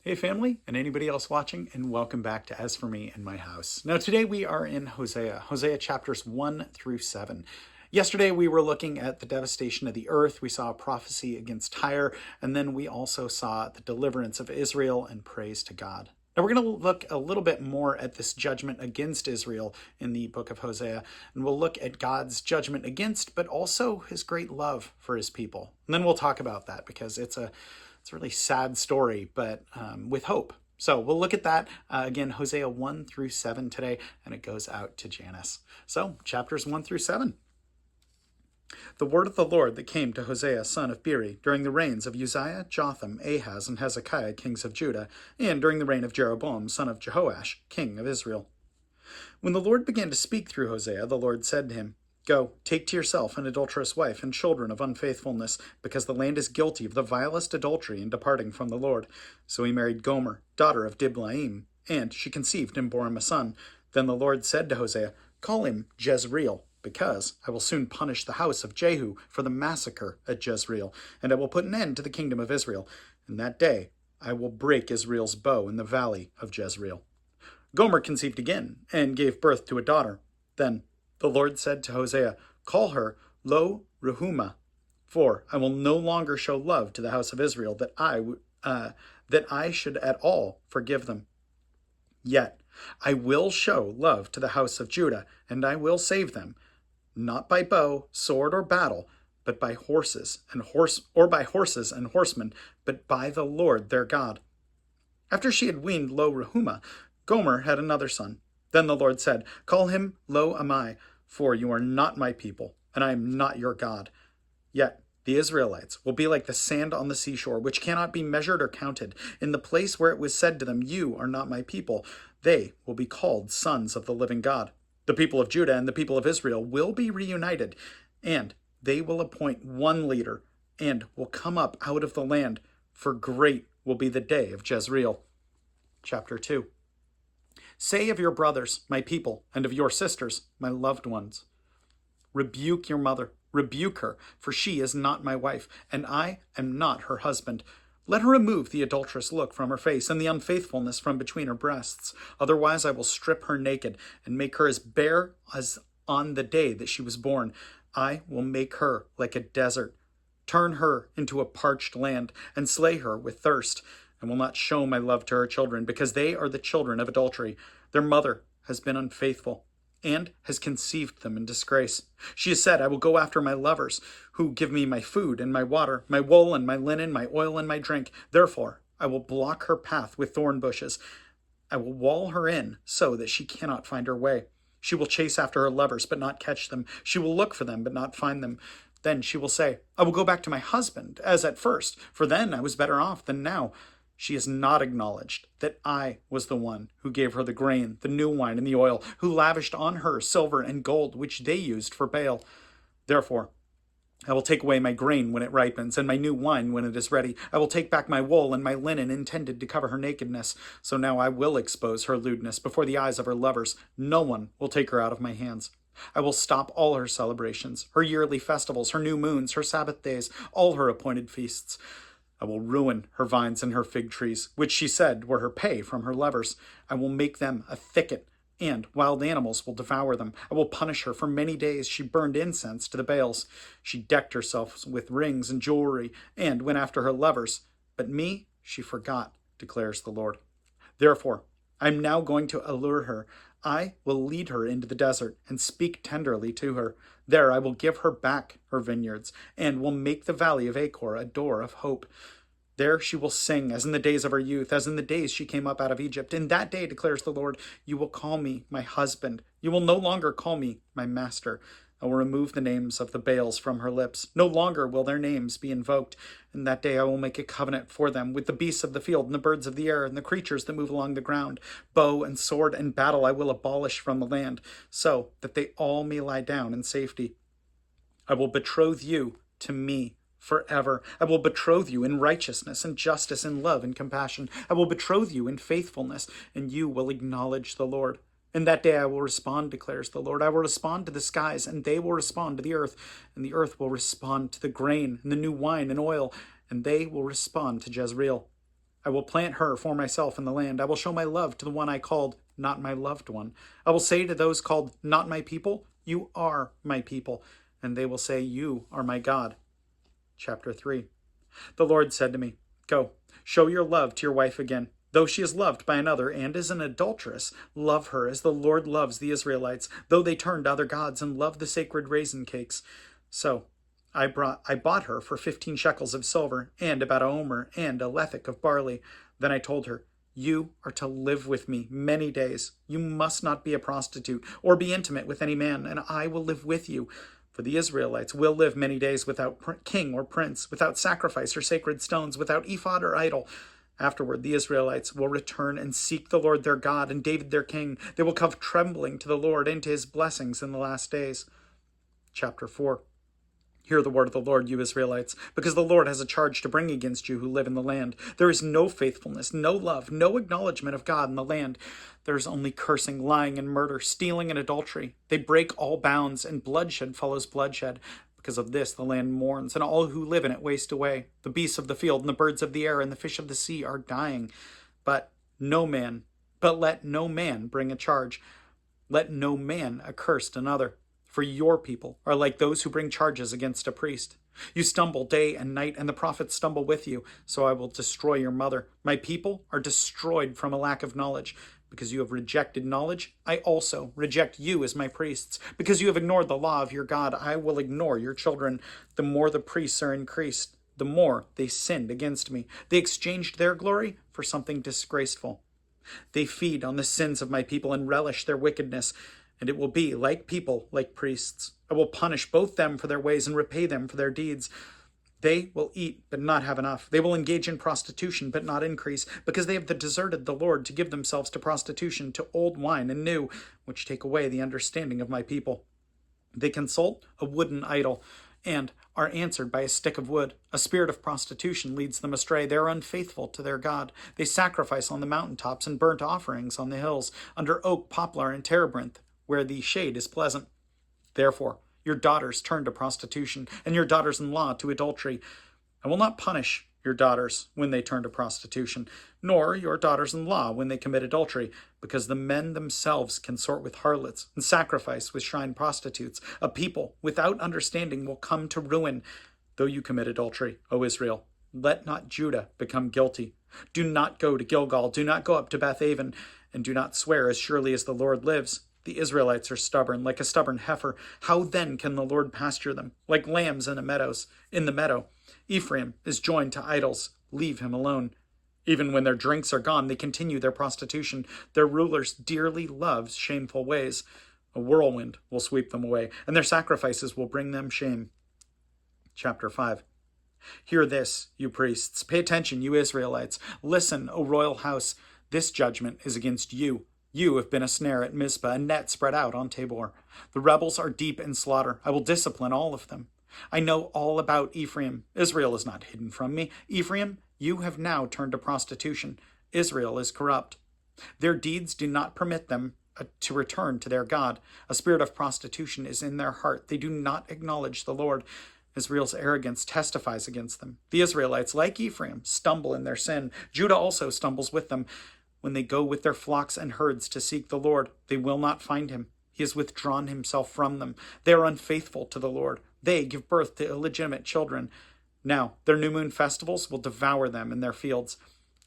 Hey family, and anybody else watching, and welcome back to As For Me and My House. Now today we are in Hosea chapters 1 through 7. Yesterday we were looking at the devastation of the earth, we saw a prophecy against Tyre, and then we also saw the deliverance of Israel and praise to God. Now we're going to look a little bit more at this judgment against Israel in the book of Hosea, and we'll look at God's judgment against, but also his great love for his people. And then we'll talk about that because it's a really sad story, but with hope. So we'll look at that again, Hosea 1 through 7 today, and it goes out to Janis. So chapters 1 through 7. The word of the Lord that came to Hosea, son of Beeri, during the reigns of Uzziah, Jotham, Ahaz, and Hezekiah, kings of Judah, and during the reign of Jeroboam, son of Jehoash, king of Israel. When the Lord began to speak through Hosea, the Lord said to him, Go, take to yourself an adulterous wife and children of unfaithfulness, because the land is guilty of the vilest adultery in departing from the Lord. So he married Gomer, daughter of Diblaim, and she conceived and bore him a son. Then the Lord said to Hosea, Call him Jezreel, because I will soon punish the house of Jehu for the massacre at Jezreel, and I will put an end to the kingdom of Israel. In that day I will break Israel's bow in the valley of Jezreel. Gomer conceived again, and gave birth to a daughter. Then the Lord said to Hosea, Call her Lo Ruhumah, for I will no longer show love to the house of Israel, that I should at all forgive them. Yet I will show love to the house of Judah, and I will save them, not by bow, sword, or battle, but by horses and horsemen, but by the Lord their God. After she had weaned Lo Ruhumah, Gomer had another son. Then the Lord said, Call him Lo Ammi, for you are not my people, and I am not your God. Yet the Israelites will be like the sand on the seashore, which cannot be measured or counted. In the place where it was said to them, You are not my people, they will be called sons of the living God. The people of Judah and the people of Israel will be reunited, and they will appoint one leader, and will come up out of the land, for great will be the day of Jezreel. Chapter 2. Say of your brothers, my people, and of your sisters, my loved ones. Rebuke your mother, rebuke her, for she is not my wife, and I am not her husband. Let her remove the adulterous look from her face, and the unfaithfulness from between her breasts. Otherwise I will strip her naked, and make her as bare as on the day that she was born. I will make her like a desert, turn her into a parched land, and slay her with thirst. I will not show my love to her children, because they are the children of adultery. Their mother has been unfaithful, and has conceived them in disgrace. She has said, I will go after my lovers, who give me my food and my water, my wool and my linen, my oil and my drink. Therefore I will block her path with thorn bushes. I will wall her in, so that she cannot find her way. She will chase after her lovers, but not catch them. She will look for them, but not find them. Then she will say, I will go back to my husband, as at first, for then I was better off than now. She has not acknowledged that I was the one who gave her the grain, the new wine, and the oil, who lavished on her silver and gold, which they used for Baal. Therefore, I will take away my grain when it ripens, and my new wine when it is ready. I will take back my wool and my linen intended to cover her nakedness. So now I will expose her lewdness before the eyes of her lovers. No one will take her out of my hands. I will stop all her celebrations, her yearly festivals, her new moons, her Sabbath days, all her appointed feasts. I will ruin her vines and her fig trees, which she said were her pay from her lovers. I will make them a thicket, and wild animals will devour them. I will punish her for many days. She burned incense to the Baals. She decked herself with rings and jewelry, and went after her lovers. But me she forgot, declares the Lord. Therefore, I am now going to allure her. I will lead her into the desert and speak tenderly to her. There I will give her back her vineyards, and will make the valley of Achor a door of hope. There she will sing as in the days of her youth, as in the days she came up out of Egypt. In that day, declares the Lord, you will call me my husband. You will no longer call me my master. I will remove the names of the Baals from her lips. No longer will their names be invoked. In that day I will make a covenant for them with the beasts of the field and the birds of the air and the creatures that move along the ground. Bow and sword and battle I will abolish from the land, so that they all may lie down in safety. I will betroth you to me forever. I will betroth you in righteousness and justice and love and compassion. I will betroth you in faithfulness, and you will acknowledge the Lord. In that day I will respond, declares the Lord. I will respond to the skies, and they will respond to the earth, and the earth will respond to the grain and the new wine and oil, and they will respond to Jezreel. I will plant her for myself in the land. I will show my love to the one I called not my loved one. I will say to those called not my people, you are my people. And they will say, you are my God. Chapter 3. The Lord said to me, go, show your love to your wife again. Though she is loved by another and is an adulteress, love her as the Lord loves the Israelites, though they turned to other gods and loved the sacred raisin cakes. So I bought her for 15 shekels of silver, and about a omer and a lethek of barley. Then I told her, you are to live with me many days. You must not be a prostitute or be intimate with any man, and I will live with you. For the Israelites will live many days without king or prince, without sacrifice or sacred stones, without ephod or idol. Afterward, the Israelites will return and seek the Lord their God and David their king. They will come trembling to the Lord and to his blessings in the last days. Chapter 4. Hear the word of the Lord, you Israelites, because the Lord has a charge to bring against you who live in the land. There is no faithfulness, no love, no acknowledgement of God in the land. There is only cursing, lying, and murder, stealing, and adultery. They break all bounds, and bloodshed follows bloodshed. Because of this, the land mourns, and all who live in it waste away. The beasts of the field, and the birds of the air, and the fish of the sea are dying. But let no man bring a charge. Let no man accurse another. For your people are like those who bring charges against a priest. You stumble day and night, and the prophets stumble with you, so I will destroy your mother. My people are destroyed from a lack of knowledge. Because you have rejected knowledge, I also reject you as my priests. Because you have ignored the law of your God, I will ignore your children. The more the priests are increased, the more they sinned against me. They exchanged their glory for something disgraceful. They feed on the sins of my people and relish their wickedness. And it will be like people, like priests. I will punish both them for their ways and repay them for their deeds. They will eat, but not have enough. They will engage in prostitution, but not increase, because they have deserted the Lord to give themselves to prostitution, to old wine and new, which take away the understanding of my people. They consult a wooden idol, and are answered by a stick of wood. A spirit of prostitution leads them astray. They are unfaithful to their God. They sacrifice on the mountaintops and burnt offerings on the hills, under oak, poplar, and terebinth, where the shade is pleasant. Therefore, your daughters turn to prostitution, and your daughters-in-law to adultery. I will not punish your daughters when they turn to prostitution, nor your daughters-in-law when they commit adultery, because the men themselves consort with harlots and sacrifice with shrine prostitutes. A people without understanding will come to ruin, though you commit adultery, O Israel. Let not Judah become guilty. Do not go to Gilgal, do not go up to Beth-aven, and do not swear as surely as the Lord lives. The Israelites are stubborn, like a stubborn heifer. How then can the Lord pasture them? Like lambs in the meadow. Ephraim is joined to idols. Leave him alone. Even when their drinks are gone, they continue their prostitution. Their rulers dearly love shameful ways. A whirlwind will sweep them away, and their sacrifices will bring them shame. Chapter 5. Hear this, you priests. Pay attention, you Israelites. Listen, O royal house. This judgment is against you. You have been a snare at Mizpah, a net spread out on Tabor. The rebels are deep in slaughter. I will discipline all of them. I know all about Ephraim. Israel is not hidden from me. Ephraim, you have now turned to prostitution. Israel is corrupt. Their deeds do not permit them to return to their God. A spirit of prostitution is in their heart. They do not acknowledge the Lord. Israel's arrogance testifies against them. The Israelites, like Ephraim, stumble in their sin. Judah also stumbles with them. When they go with their flocks and herds to seek the Lord, they will not find him. He has withdrawn himself from them. They are unfaithful to the Lord. They give birth to illegitimate children. Now, their new moon festivals will devour them in their fields.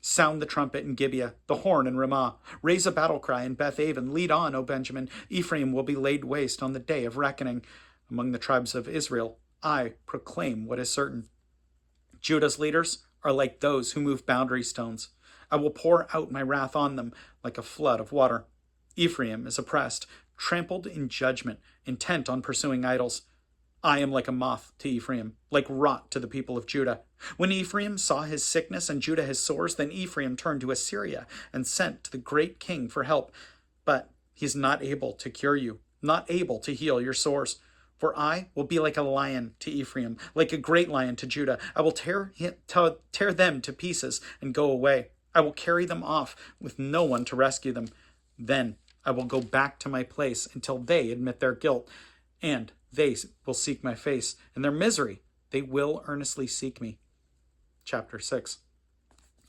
Sound the trumpet in Gibeah, the horn in Ramah. Raise a battle cry in Beth-aven. Lead on, O Benjamin. Ephraim will be laid waste on the day of reckoning. Among the tribes of Israel, I proclaim what is certain. Judah's leaders are like those who move boundary stones. I will pour out my wrath on them like a flood of water. Ephraim is oppressed, trampled in judgment, intent on pursuing idols. I am like a moth to Ephraim, like rot to the people of Judah. When Ephraim saw his sickness and Judah his sores, then Ephraim turned to Assyria and sent to the great king for help. But he is not able to cure you, not able to heal your sores. For I will be like a lion to Ephraim, like a great lion to Judah. I will tear them to pieces and go away. I will carry them off with no one to rescue them. Then I will go back to my place until they admit their guilt, and they will seek my face. In their misery, they will earnestly seek me. Chapter 6.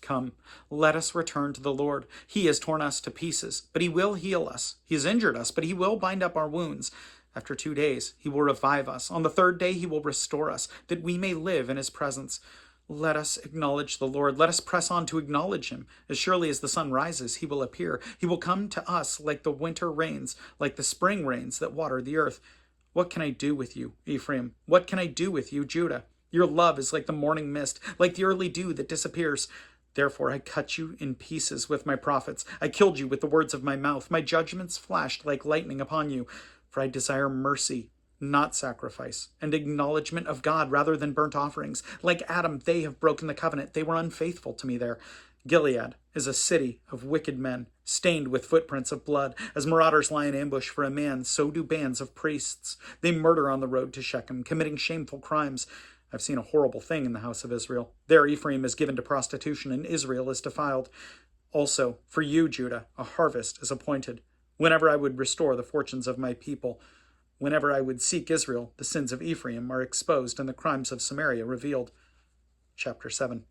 Come, let us return to the Lord. He has torn us to pieces, but he will heal us. He has injured us, but he will bind up our wounds. After 2 days, he will revive us. On the third day, he will restore us, that we may live in his presence. Let us acknowledge the Lord. Let us press on to acknowledge him. As surely as the sun rises, he will appear. He will come to us like the winter rains, like the spring rains that water the earth. What can I do with you, Ephraim? What can I do with you, Judah? Your love is like the morning mist, like the early dew that disappears. Therefore I cut you in pieces with my prophets. I killed you with the words of my mouth. My judgments flashed like lightning upon you. For I desire mercy, not sacrifice, and acknowledgement of God rather than burnt offerings. Like Adam, they have broken the covenant. They were unfaithful to me there. Gilead is a city of wicked men, stained with footprints of blood. As marauders lie in ambush for a man, so do bands of priests. They murder on the road to Shechem, committing shameful crimes. I've seen a horrible thing in the house of Israel. There Ephraim is given to prostitution, and Israel is defiled. Also, for you, Judah, a harvest is appointed. Whenever I would restore the fortunes of my people, whenever I would seek Israel, the sins of Ephraim are exposed and the crimes of Samaria revealed. Chapter 7.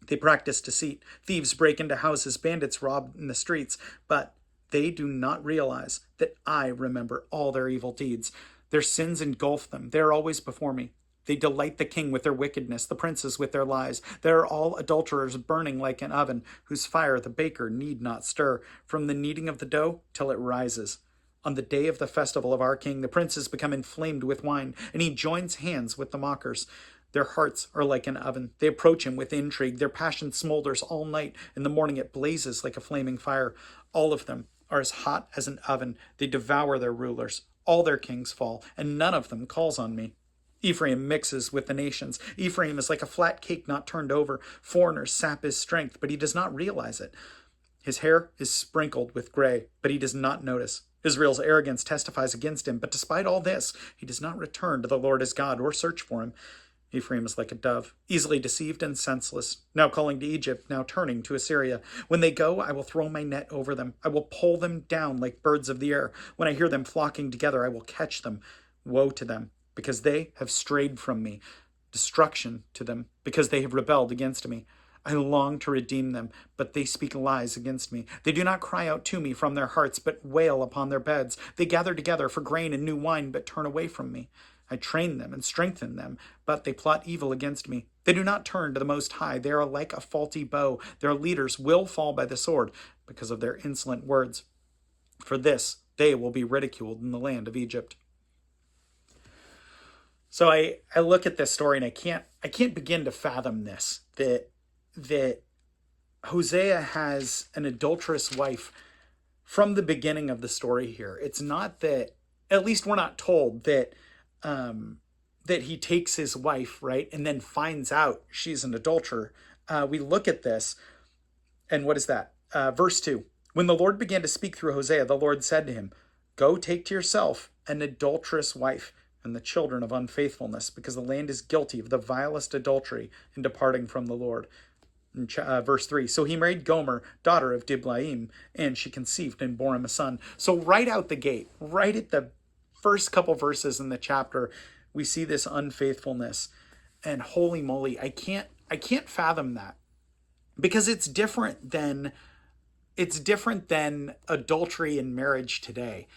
They practice deceit. Thieves break into houses, bandits rob in the streets, but they do not realize that I remember all their evil deeds. Their sins engulf them. They are always before me. They delight the king with their wickedness, the princes with their lies. They are all adulterers burning like an oven, whose fire the baker need not stir, from the kneading of the dough till it rises. On the day of the festival of our king, the princes become inflamed with wine, and he joins hands with the mockers. Their hearts are like an oven. They approach him with intrigue. Their passion smolders all night. In the morning it blazes like a flaming fire. All of them are as hot as an oven. They devour their rulers. All their kings fall, and none of them calls on me. Ephraim mixes with the nations. Ephraim is like a flat cake not turned over. Foreigners sap his strength, but he does not realize it. His hair is sprinkled with gray, but he does not notice. Israel's arrogance testifies against him, but despite all this, he does not return to the Lord his God or search for him. Ephraim is like a dove, easily deceived and senseless, now calling to Egypt, now turning to Assyria. When they go, I will throw my net over them. I will pull them down like birds of the air. When I hear them flocking together, I will catch them. Woe to them, because they have strayed from me. Destruction to them, because they have rebelled against me. I long to redeem them, but they speak lies against me. They do not cry out to me from their hearts, but wail upon their beds. They gather together for grain and new wine, but turn away from me. I train them and strengthen them, but they plot evil against me. They do not turn to the Most High. They are like a faulty bow. Their leaders will fall by the sword because of their insolent words. For this, they will be ridiculed in the land of Egypt. So I look at this story and I can't begin to fathom this, that Hosea has an adulterous wife from the beginning of the story here. It's not that, at least we're not told that that he takes his wife, right, and then finds out she's an adulterer. We look at this, and what is that? Verse 2. When the Lord began to speak through Hosea, the Lord said to him, "Go take to yourself an adulterous wife and the children of unfaithfulness, because the land is guilty of the vilest adultery in departing from the Lord." Verse 3, so he married Gomer, daughter of Diblaim, and she conceived and bore him a son. So right out the gate, right at the first couple verses in the chapter, we see this unfaithfulness. And holy moly, I can't fathom that, because it's different than adultery in marriage today.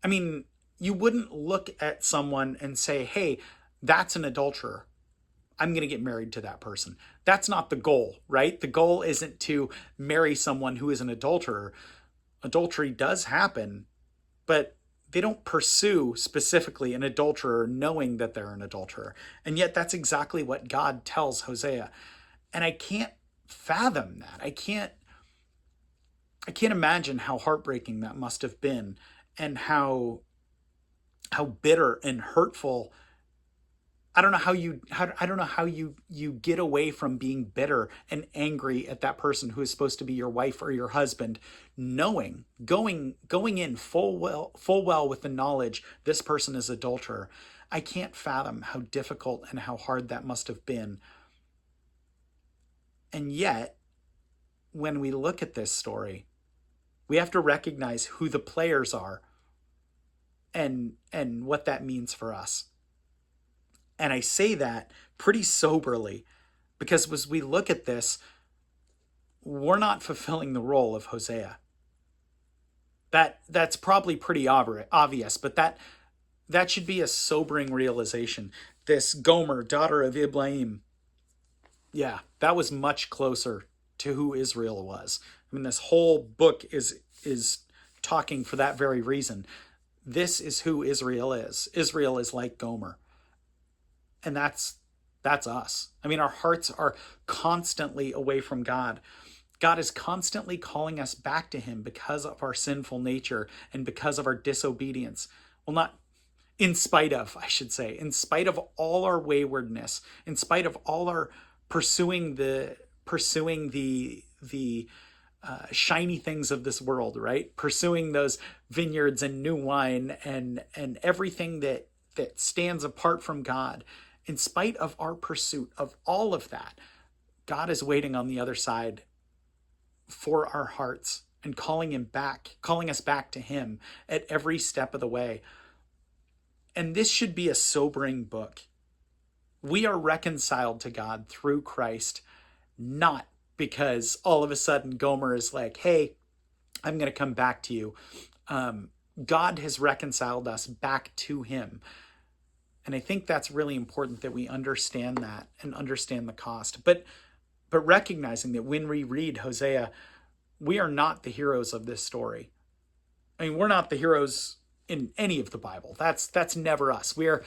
I mean, you wouldn't look at someone and say, hey, that's an adulterer. I'm going to get married to that person. That's not the goal, right? The goal isn't to marry someone who is an adulterer. Adultery does happen, but they don't pursue specifically an adulterer knowing that they're an adulterer. And yet that's exactly what God tells Hosea. And I can't fathom that. I can't imagine how heartbreaking that must have been, and how bitter and hurtful. I don't know how you get away from being bitter and angry at that person who is supposed to be your wife or your husband, knowing, going in full well with the knowledge this person is adulterer. I can't fathom how difficult and how hard that must have been. And yet, when we look at this story, we have to recognize who the players are and what that means for us. And I say that pretty soberly, because as we look at this, we're not fulfilling the role of Hosea. That's probably pretty obvious, but that should be a sobering realization. This Gomer, daughter of Iblaim, yeah, that was much closer to who Israel was. I mean, this whole book is talking for that very reason. This is who Israel is. Israel is like Gomer. And that's us. I mean, our hearts are constantly away from God. God is constantly calling us back to him because of our sinful nature and because of our disobedience. Well, not in spite of, I should say, in spite of all our waywardness, in spite of all our pursuing the shiny things of this world, right? Pursuing those vineyards and new wine and everything that stands apart from God. In spite of our pursuit of all of that, God is waiting on the other side for our hearts and calling us back to him at every step of the way. And this should be a sobering book. We are reconciled to God through Christ, not because all of a sudden Gomer is like, hey, I'm going to come back to you. God has reconciled us back to him. And I think that's really important that we understand that and understand the cost. But recognizing that when we read Hosea, we are not the heroes of this story. I mean, we're not the heroes in any of the Bible. That's never us. We are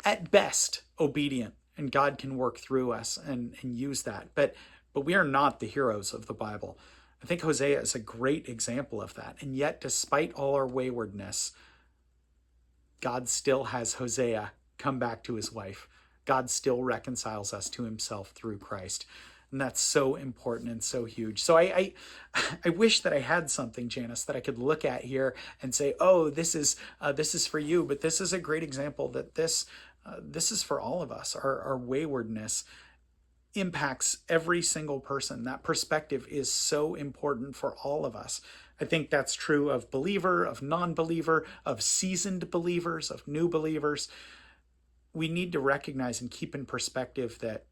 at best obedient, and God can work through us and use that. But we are not the heroes of the Bible. I think Hosea is a great example of that. And yet, despite all our waywardness, God still has Hosea come back to his wife. God still reconciles us to himself through Christ. And that's so important and so huge. So I wish that I had something, Janis, that I could look at here and say, oh, this is for you. But this is a great example that this is for all of us. Our waywardness impacts every single person. That perspective is so important for all of us. I think that's true of believer, of non-believer, of seasoned believers, of new believers. We need to recognize and keep in perspective that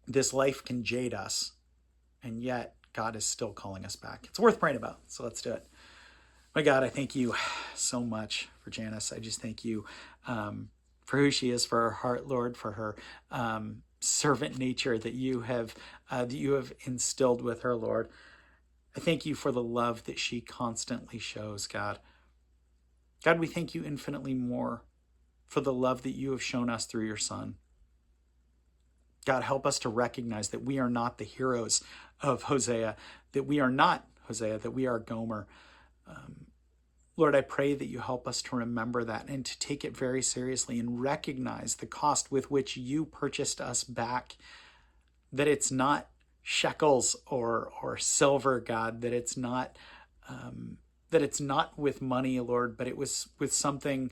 this life can jade us, and yet God is still calling us back. It's worth praying about, so let's do it. My God, I thank you so much for Janis. I just thank you for who she is, for her heart, Lord, for her servant nature that you have instilled with her, Lord. I thank you for the love that she constantly shows, God. God, we thank you infinitely more for the love that you have shown us through your Son. God, help us to recognize that we are not the heroes of Hosea, that we are not Hosea, that we are Gomer. Lord, I pray that you help us to remember that and to take it very seriously and recognize the cost with which you purchased us back, that it's not shekels or silver, God, that it's not with money, Lord, but it was with something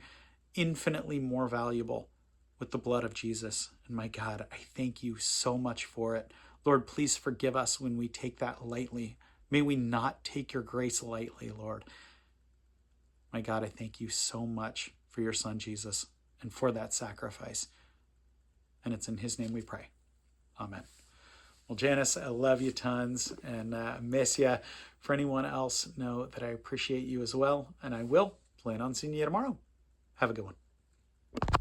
infinitely more valuable, with the blood of Jesus. And my God, I thank you so much for it. Lord, please forgive us when we take that lightly. May we not take your grace lightly, Lord. My God, I thank you so much for your Son, Jesus, and for that sacrifice. And it's in his name we pray. Amen. Well, Janis, I love you tons and miss you. For anyone else, know that I appreciate you as well, and I will plan on seeing you tomorrow. Have a good one.